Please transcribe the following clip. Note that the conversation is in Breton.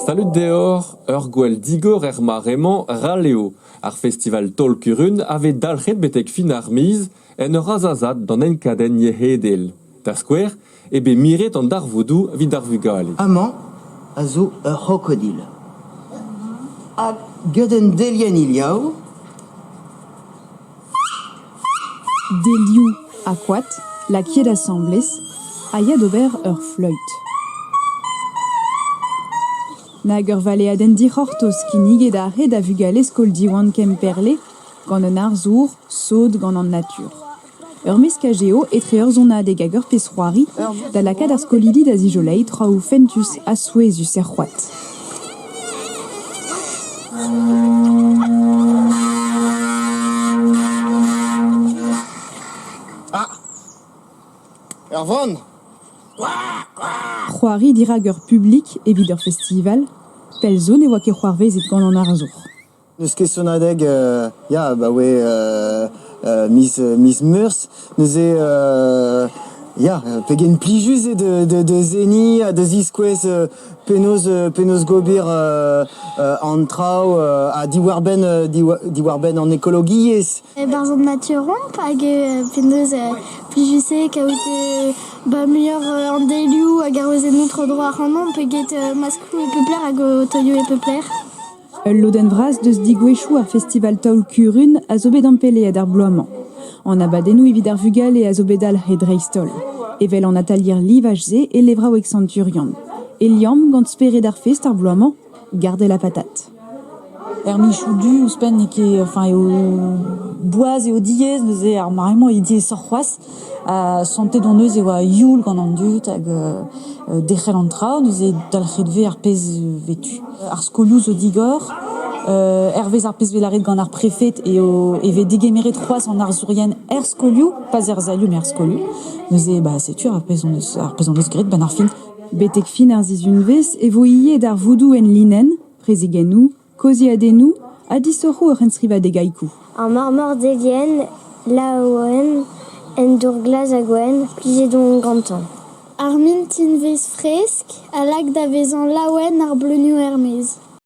Salut dehors, gwell digor marement raleo. Ar festival Tolkurun avait dalchet betek fin armiz en razazat dans en kaden yehedel. Da square, ebe miret an dar voudou vid ar vugale. Amant, a zo ur krokodil. A gaden delien iliao. Deliou aquat, la kied assemblés, a yad ober ur fleut. Nag ur vale aden dic'hortos ki niget a red a vugale skol diwan kemperle, gant un arzour, saud gant an natur. Ur meskageo etre ur zonadeg hag ur pesroari, da lakad ar skolili da zijolei traoù fentus a souezus er c'hoat. Ur von. C'hoari dirag ur publik evit ur festival, pel zo ne oa ket c'hoarvezet gant an arzour. Neus ket sonadeg, Miss Meurs, neus pegen plijus de zeni, de ziskwez penaos gobir an trao a diwarben an ekologiez. Barzant naturon, hag penaos plijuse kaout meilleur an deliou hag ar ozen noutre droar an an, peget masklou e peupler hag o toio e peupler. Ul loden vras deus digwechou ar festival Tolkurun a zo bet ampellet ar bloaman. An abadennou evit ar vugale a zo bet al red reistol. Evel an atalier livaj ze e levra oeg centurion. E liam gant speret ar fest ar bloaman, garde la patate. Michou du ouspen eo boaz eo diez neus ar maremont e diez sor c'hoaz santet don eus eo a youl gant an dut hag dec'hel an trao neus e dalc'het ar pez vetu. Ar skolioù zo digor, hervez ar pez velaret gant ar prefet eve degemeret c'hoaz an arzourien skolioù, pas zalioù mais skolioù. Neus setu ar pez an eus gret ben ar fin. Betek fin ar zizunvez e vo ivez d'ar voudou en linen, prezigennou, kozi adennou, a disorro ur ensriva de gaikou. An marmor delien, la oen, en dour glaz a gwen, plije don gantan. Ar min tinvez fresk, a lag da vezan laouen ar bleunioù hermez.